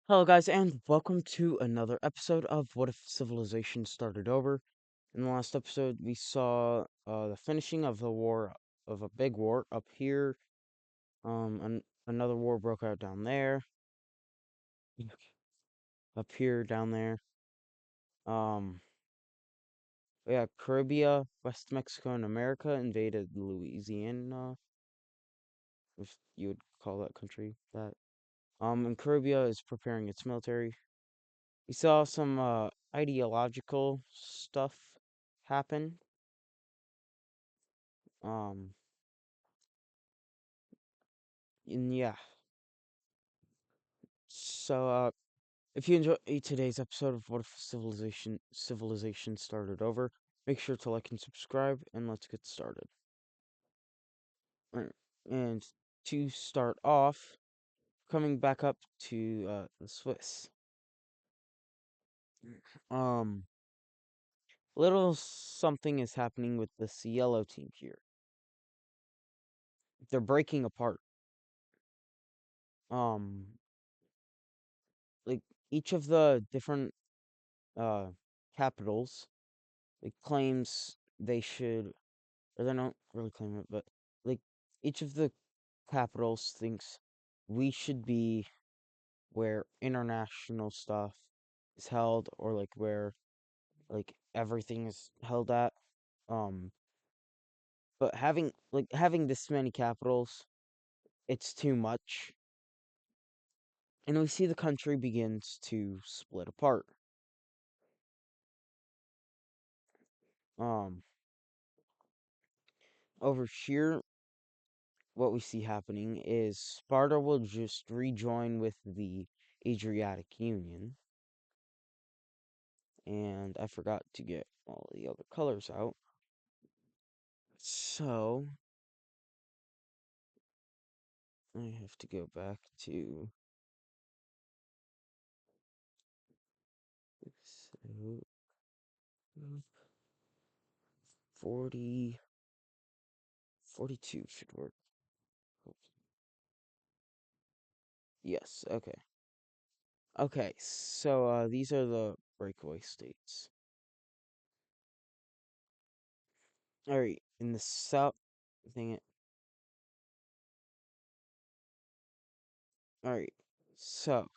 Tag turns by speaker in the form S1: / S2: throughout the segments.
S1: Hello, guys, and welcome to another episode of What If Civilization Started Over. In the last episode, we saw the finishing of the war, of a big war up here. Another war broke out down there, up here, down there. Um, yeah, Caribbean, West Mexico, and America invaded Louisiana, if you would call that country that. And Caribbean is preparing its military. We saw some ideological stuff happen. Um, and yeah. So, if you enjoy today's episode of What If Civilization Started Over, make sure to like and subscribe, and let's get started. Alright, and to start off, coming back up to the Swiss. Um, little something is happening with the Cielo team here. They're breaking apart. Um, like each of the different uh capitals, it claims they should, or they don't really claim it, but like each of the capitals thinks we should be where international stuff is held, or like where like everything is held at. Um, but having this many capitals, it's too much, and we see the country begins to split apart. Um, over here, what we see happening is Sparta will just rejoin with the Adriatic Union. And I forgot to get all the other colors out. So I have to go back to 40, 42 should work. Yes, okay. Okay, so these are the breakaway states. Alright, in the south, dang it. Alright, so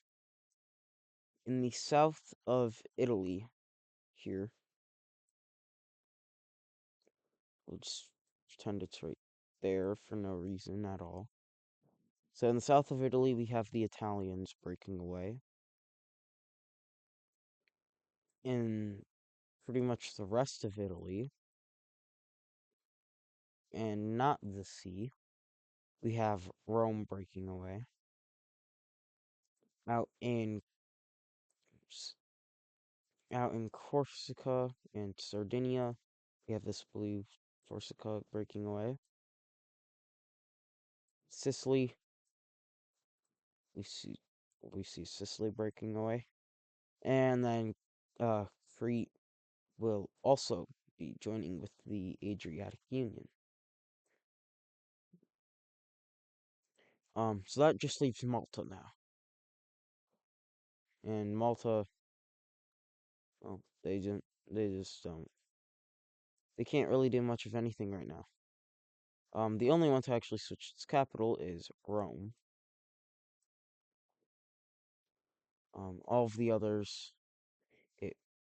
S1: in the south of Italy here, we'll just pretend it's right there for no reason at all. So in the south of Italy, we have the Italians breaking away. In pretty much the rest of Italy, and not the sea, we have Rome breaking away. Out in out in Corsica and Sardinia, we have this blue Corsica breaking away. Sicily, we see we see Sicily breaking away, and then Crete will also be joining with the Adriatic Union. So that just leaves Malta now. And Malta, well, they just don't. They can't really do much of anything right now. The only one to actually switch its capital is Rome. All of the others, it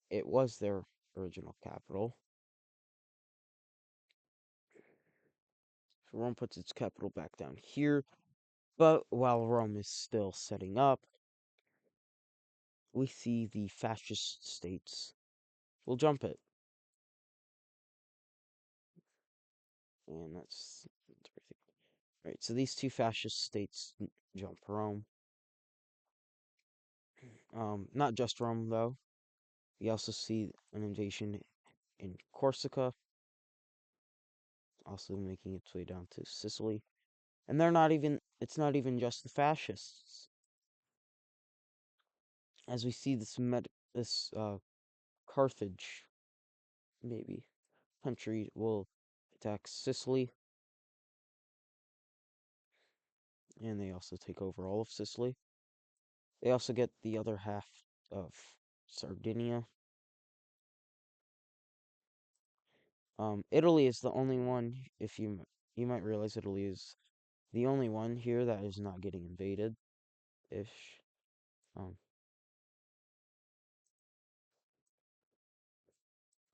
S1: it was their original capital. So Rome puts its capital back down here, but while Rome is still setting up, we see the fascist states will jump it. And that's everything. Right, so these two fascist states jump Rome. Not just Rome, though. We also see an invasion in Corsica, also making its way down to Sicily. And it's not even just the fascists. As we see this Carthage, maybe, country will attack Sicily, and they also take over all of Sicily. They also get the other half of Sardinia. Italy is the only one, if you might realize Italy is the only one here that is not getting invaded ish. Um,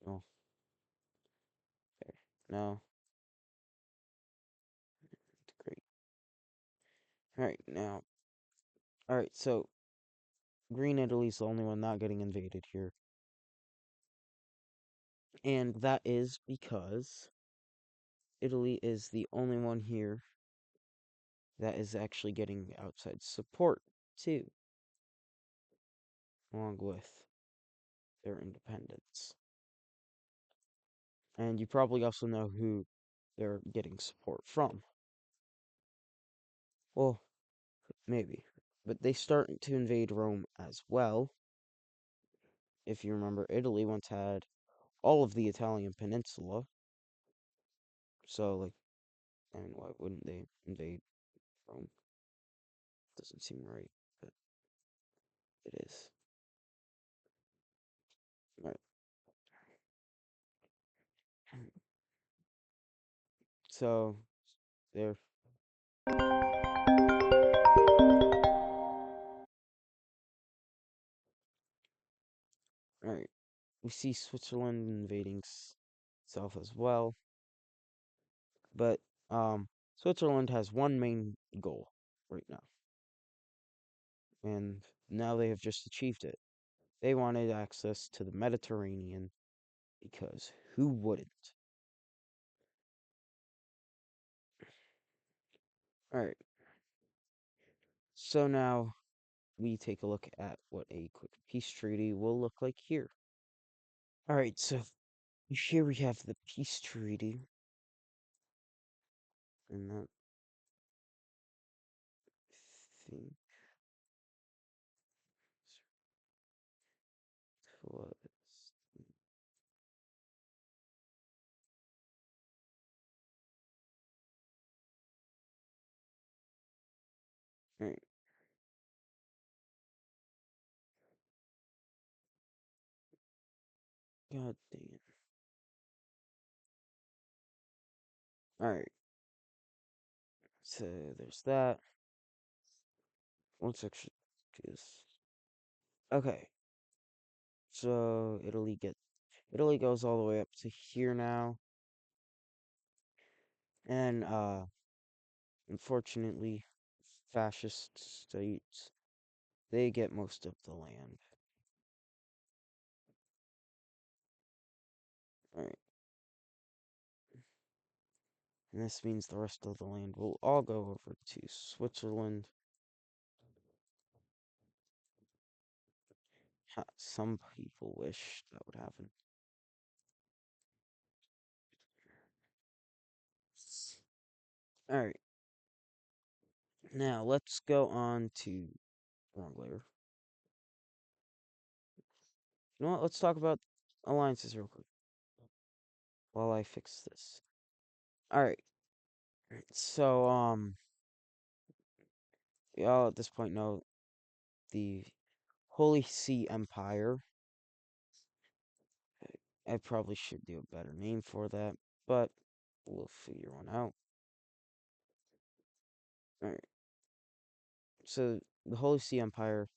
S1: oh, there. No, great. All right, now, all right. So Green Italy's the only one not getting invaded here, and that is because Italy is the only one here that is actually getting outside support too, along with their independence. And you probably also know who they're getting support from. Well, maybe. But they start to invade Rome as well. If you remember, Italy once had all of the Italian peninsula. So, like, I mean, why wouldn't they invade Rome? Doesn't seem right, but it is. Right. So, there. Alright. We see Switzerland invading south as well. But, Switzerland has one main goal right now. And now they have just achieved it. They wanted access to the Mediterranean because who wouldn't? Alright, so now we take a look at what a quick peace treaty will look like here. Alright, so here we have the peace treaty, and that thing was. Alright, god dang it. Alright, so there's that. Let's actually do this. Okay, so Italy goes all the way up to here now. And unfortunately, fascist states, they get most of the land. Alright. And this means the rest of the land will all go over to Switzerland. Some people wish that would happen. Alright. Now let's go on to wrong layer. You know what? Let's talk about alliances real quick while I fix this. Alright. So we all at this point know the Holy See Empire. I probably should do a better name for that, but we'll figure one out. Alright. So the Holy See Empire,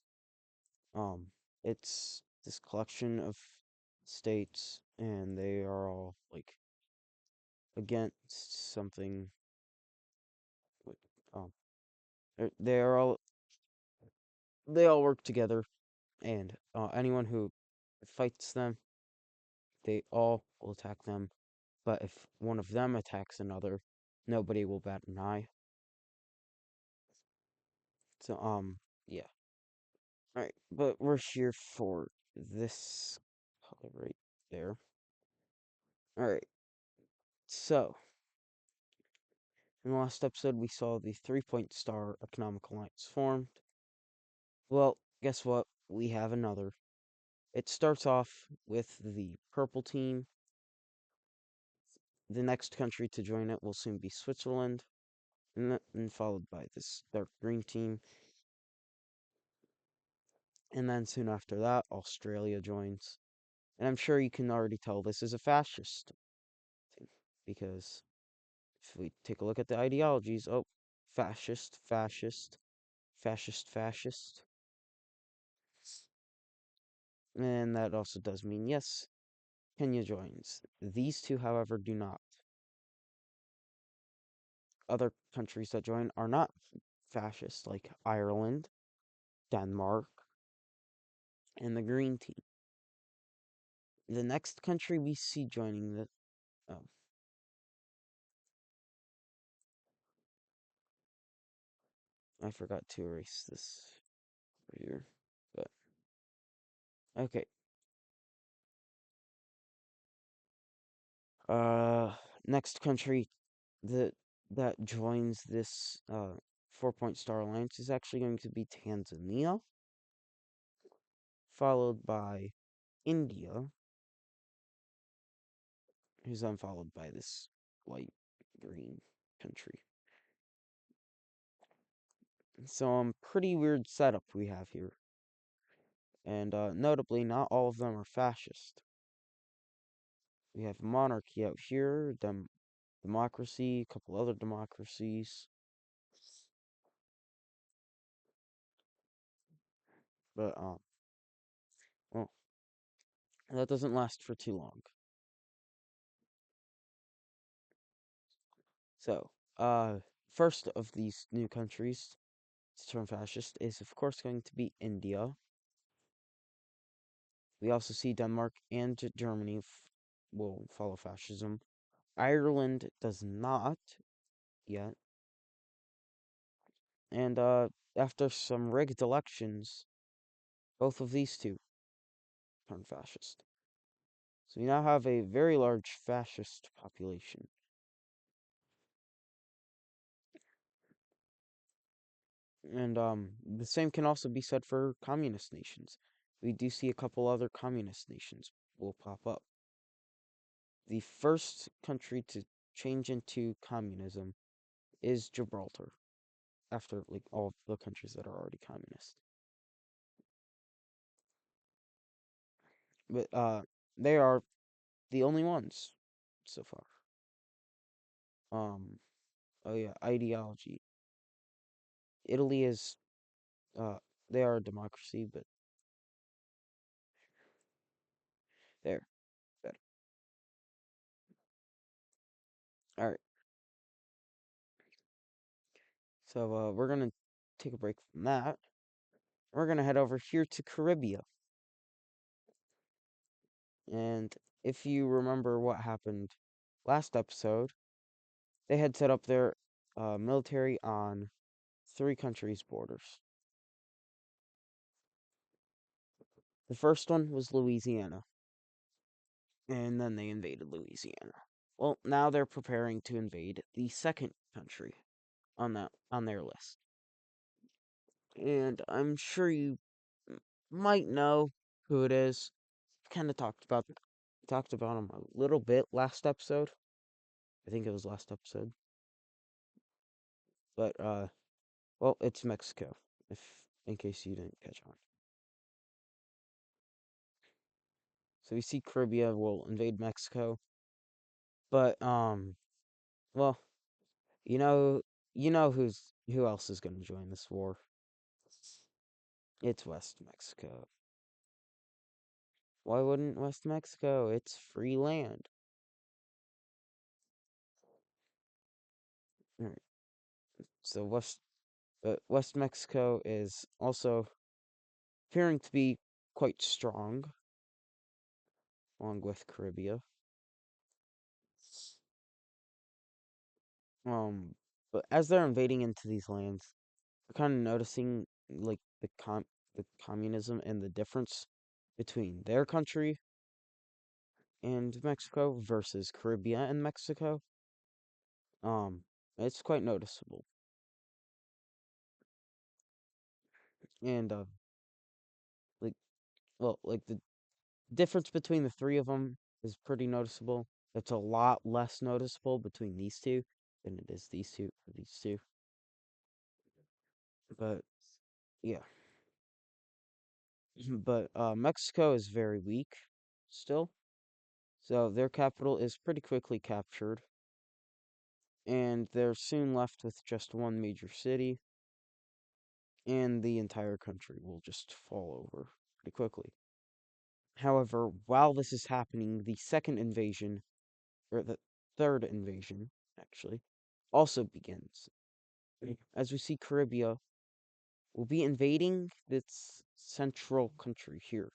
S1: um, it's this collection of states, and they are all like against something. With, um, they are all they all work together, and anyone who fights them, they all will attack them. But if one of them attacks another, nobody will bat an eye. So yeah. Alright, but we're here for this color right there. Alright, so in the last episode we saw the 3-point star economic alliance formed. Well, guess what? We have another. It starts off with the purple team. The next country to join it will soon be Switzerland, and followed by this dark green team. And then soon after that, Australia joins. And I'm sure you can already tell this is a fascist thing because if we take a look at the ideologies, oh, fascist, fascist, fascist, fascist. And that also does mean yes, Kenya joins. These two, however, do not. Other countries that join are not fascist, like Ireland, Denmark, and the Green Team. The next country we see joining the oh, I forgot to erase this here, but okay. Uh, Next country that joins this 4-point star alliance is actually going to be Tanzania, followed by India, who's then followed by this light green country. So, pretty weird setup we have here. And notably, not all of them are fascist. We have monarchy out here, democracy, a couple other democracies. But, well, that doesn't last for too long. So, first of these new countries to turn fascist is, of course, going to be India. We also see Denmark and Germany will follow fascism. Ireland does not yet. And after some rigged elections, both of these two turn fascist. So we now have a very large fascist population. And the same can also be said for communist nations. We do see a couple other communist nations will pop up. The first country to change into communism is Gibraltar, after like all the countries that are already communist. But they are the only ones so far. Um, oh yeah, ideology. Italy is uh they are a democracy, but there, better. All right. So we're gonna take a break from that. We're gonna head over here to Caribbean. And if you remember what happened last episode, they had set up their military on three countries' borders. The first one was Louisiana, and then they invaded Louisiana. Well, now they're preparing to invade the second country on their list. And I'm sure you might know who it is. Kind of talked about him a little bit last episode. I think it was last episode. But well, it's Mexico. If in case you didn't catch on. So we see Caribbean will invade Mexico, but well, you know, who else is going to join this war? It's West Mexico. Why wouldn't West Mexico? It's free land. All right. So West Mexico is also appearing to be quite strong, along with Caribbean. Um, but as they're invading into these lands, we're kind of noticing like the communism and the difference between their country and Mexico versus Caribbean and Mexico. Um, it's quite noticeable. And like like the difference between the three of them is pretty noticeable. It's a lot less noticeable between these two than it is these two. But yeah. But Mexico is very weak still, so their capital is pretty quickly captured, and they're soon left with just one major city, and the entire country will just fall over pretty quickly. However, while this is happening, the second invasion, or the third invasion, actually, also begins. As we see, Caribbean will be invading this central country here,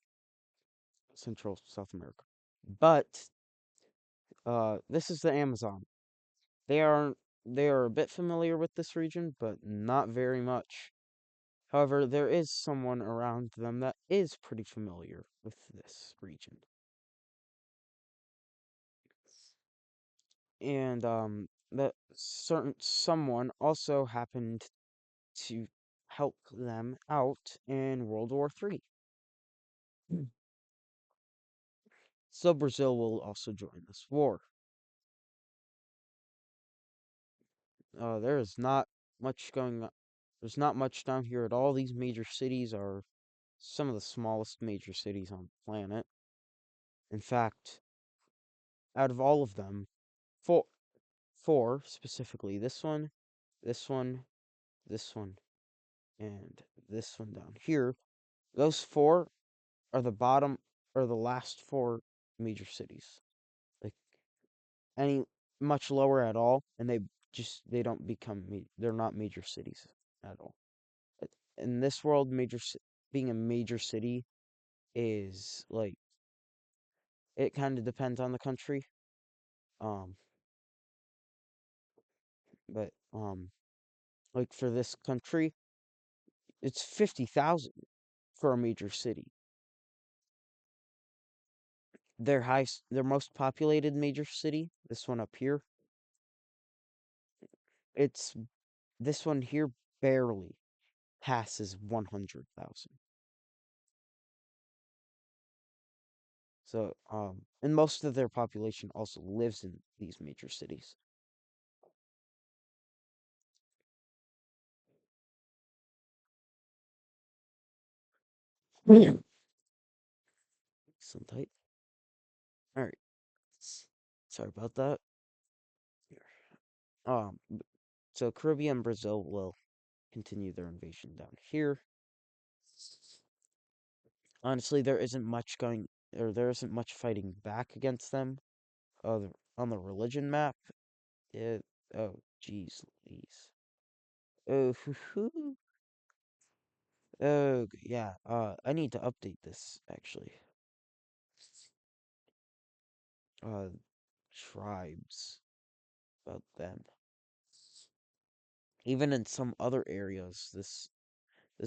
S1: Central South America. But this is the Amazon. They are they are a bit familiar with this region, but not very much. However, there is someone around them that is pretty familiar with this region. And that certain someone also happened to help them out in World War III. So Brazil will also join this war. There is not much going on. There's not much down here at all. These major cities are some of the smallest major cities on the planet. In fact, out of all of them, four, four specifically, this one, this one, and this one down here, those four are the bottom, or the last four major cities. Like any much lower at all, and they don't become they're not major cities at all. In this world, being a major city is like it kind of depends on the country. Um, but like for this country, it's 50,000 for a major city. Their most populated major city, this one up here, it's this one here barely passes 100,000. So, and most of their population also lives in these major cities. Yeah. Some type. All right. Sorry about that. So Caribbean and Brazil will continue their invasion down here. Honestly, there isn't much fighting back against them. On the religion map, it, oh, jeez, Louise. Oh, oh, yeah. I need to update this actually. Uh, tribes about them. Even in some other areas, this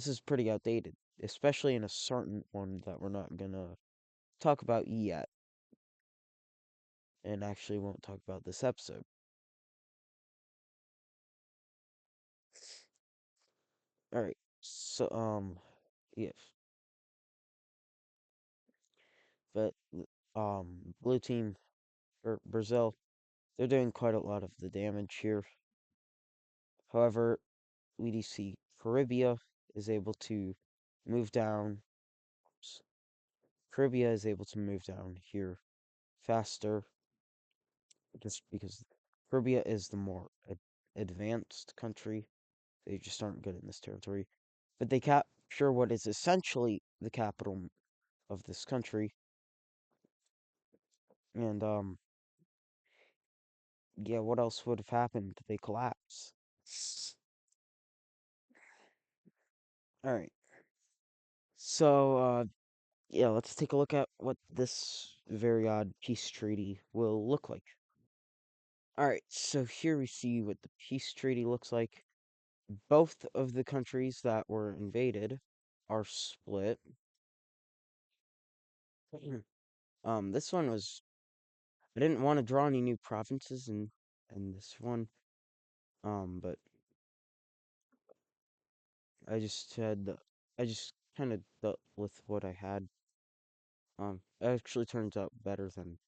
S1: is pretty outdated, especially in a certain one that we're not gonna talk about yet, and actually won't talk about this episode. All right. So yes, but blue team or Brazil, they're doing quite a lot of the damage here. However, we see Caribbean is able to move down. Caribbean is able to move down here faster, just because Caribbean is the more advanced country. They just aren't good in this territory. But they capture what is essentially the capital of this country. And, yeah, what else would have happened? They collapse. Alright. So, yeah, let's take a look at what this very odd peace treaty will look like. Alright, so here we see what the peace treaty looks like. Both of the countries that were invaded are split. This one was I didn't want to draw any new provinces in this one. But I just kind of dealt with what I had. It actually turns out better than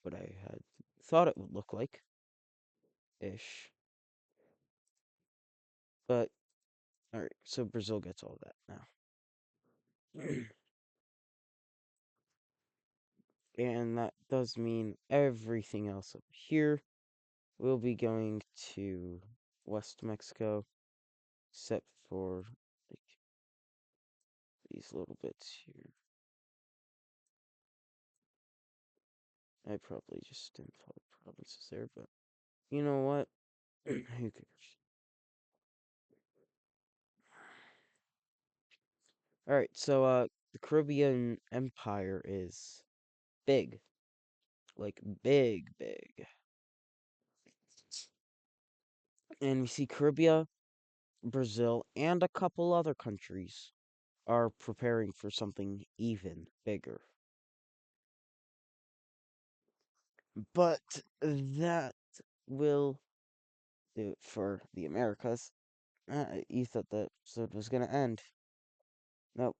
S1: what I had thought it would look like, ish. But all right, so Brazil gets all that now. And that does mean everything else up here will be going to West Mexico, except for like these little bits here. I probably just didn't follow provinces there, but you know what? Who cares? Alright, so the Caribbean Empire is big. Like big, big. And we see Caribbean, Brazil, and a couple other countries are preparing for something even bigger. But that will do it for the Americas. You thought the episode was gonna end. Nope.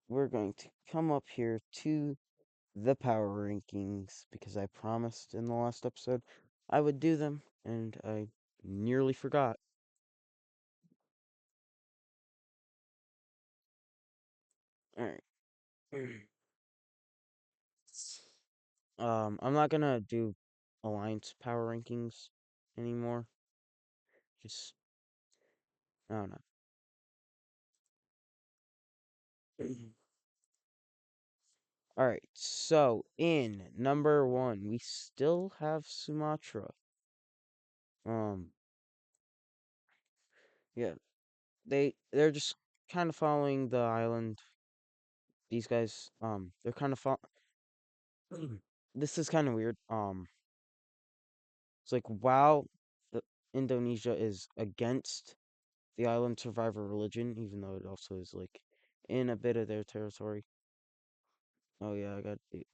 S1: We're going to come up here to the power rankings because I promised in the last episode I would do them, and I nearly forgot. Alright. I'm not gonna do alliance power rankings anymore. Just I don't know. Alright, so in number one, we still have Sumatra. Um, yeah, they're just kind of following the island. These guys, they're kind of this is kind of weird. It's like wow, the Indonesia is against the island survivor religion, even though it also is like in a bit of their territory. Oh yeah,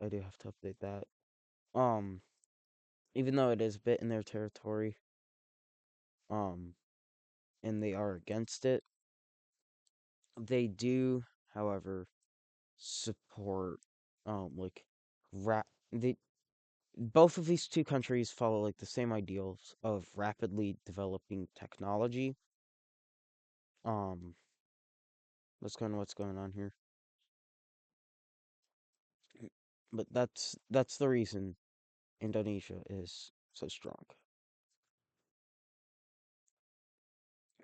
S1: I do have to update that. Um, even though it is a bit in their territory, um, and they are against it, they do, however, support like they both of these two countries follow like the same ideals of rapidly developing technology. Um, that's kind of what's going on here. But that's the reason Indonesia is so strong.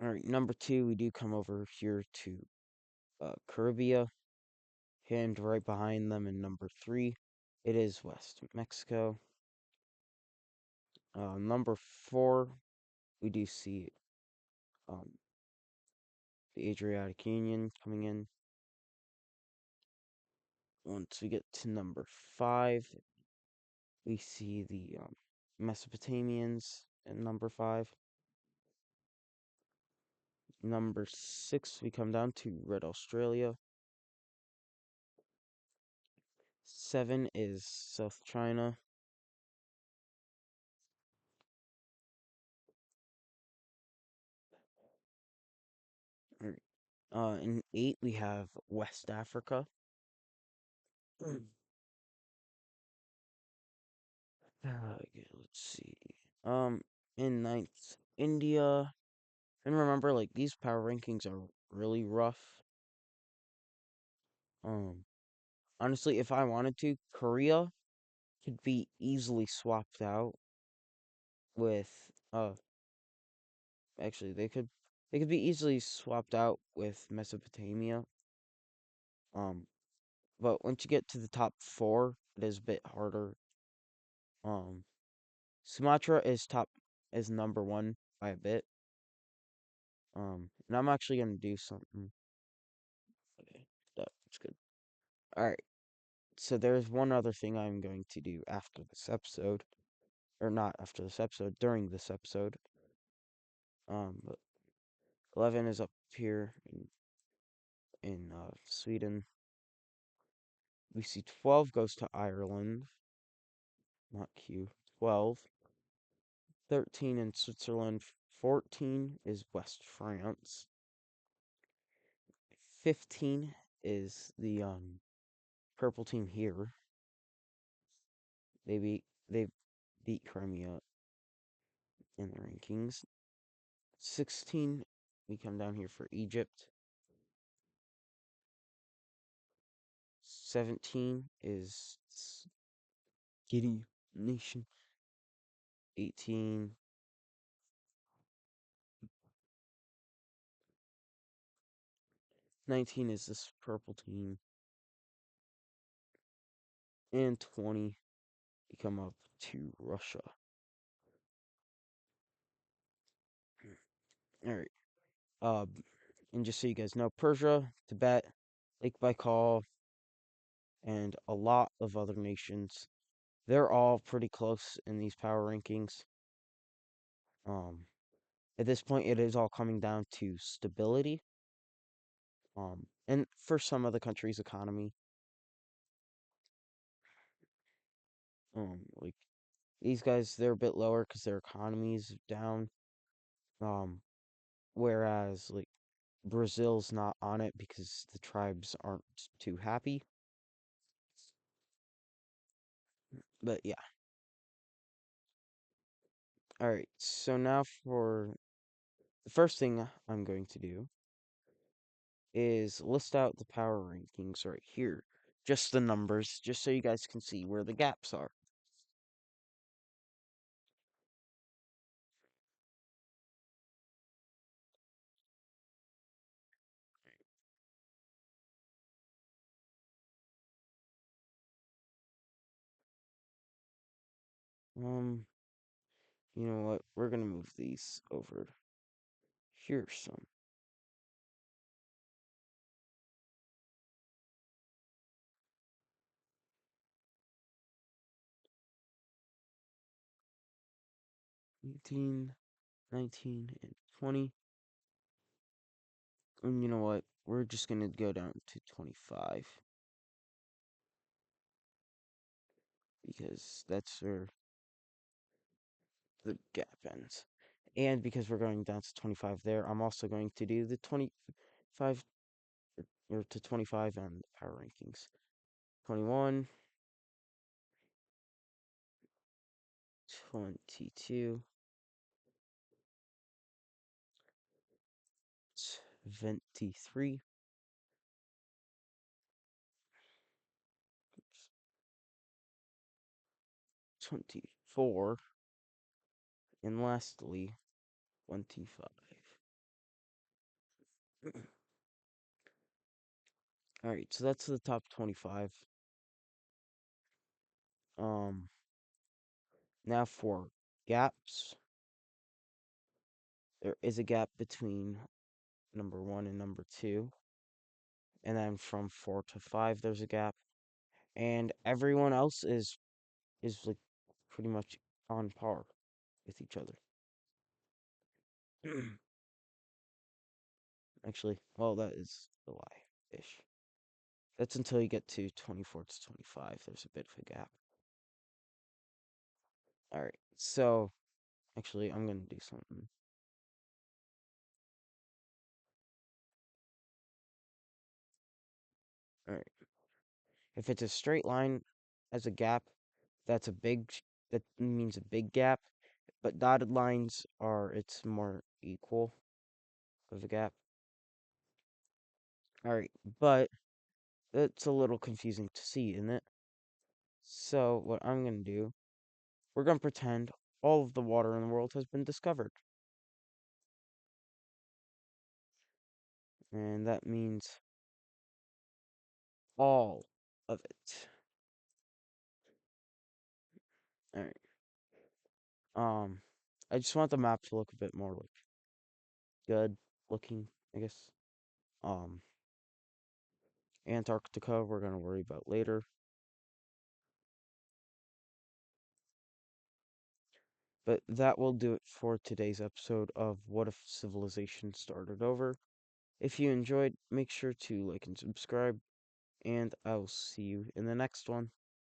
S1: All right, number two, we do come over here to Caribbean, and right behind them in number three, it is West Mexico. Number four, we do see um, the Adriatic Union coming in. Once we get to number five, we see the Mesopotamians at number five. Number six, we come down to Red Australia. Seven is South China. Alright. In eight, we have West Africa. Okay, let's see. Um, in ninth, India. And remember, like, these power rankings are really rough. Um, honestly, if I wanted to, Korea could be easily swapped out with, actually, they could be easily swapped out with Mesopotamia. Um, but once you get to the top four, it is a bit harder. Um, Sumatra is number one by a bit. And I'm actually gonna do something. Okay, that's good. All right. So there's one other thing I'm going to do after this episode, or not after this episode, during this episode. But 11 is up here in Sweden. We see 12 goes to Ireland, not Q. 12. 13 in Switzerland. 14 is West France. 15 is the purple team here. They beat Crimea in the rankings. 16, we come down here for Egypt. 17 is Kitty Nation. 18, 19 is this purple team, and 20 you come up to Russia. All right. Uh, and just so you guys know, Persia, Tibet, Lake Baikal, and a lot of other nations, they're all pretty close in these power rankings. At this point, it is all coming down to stability. And for some of the country's economy, like these guys, they're a bit lower because their economy's down. Um, whereas like Brazil's not on it because the tribes aren't too happy. But yeah. All right. So now for the first thing I'm going to do is list out the power rankings right here. Just the numbers, just so you guys can see where the gaps are. You know what? We're gonna move these over here some. Eighteen, 19, and 20. And you know what? We're just gonna go down to 25 because that's where the gap ends. And because we're going down to 25 there, I'm also going to do the 25 or to 25 on the power rankings. 21, 22, 23, 24, and lastly, 25. Alright, so that's the top 25. Um, Now for gaps, there is a gap between number 1 and number 2. And then from 4 to 5, there's a gap. And everyone else is like pretty much on par with each other. Actually, well, that is a lie-ish. That's until you get to 24 to 25. There's a bit of a gap. All right. So, actually, I'm going to do something. All right. If it's a straight line as a gap, that means a big gap. But dotted lines it's more equal of a gap. All right. But it's a little confusing to see, isn't it? So, what I'm going to do, we're going to pretend all of the water in the world has been discovered. And that means all of it. All right. I just want the map to look a bit more like good looking, I guess. Um, Antarctica, we're gonna worry about later. But that will do it for today's episode of What If Civilization Started Over. If you enjoyed, make sure to like and subscribe, and I'll see you in the next one.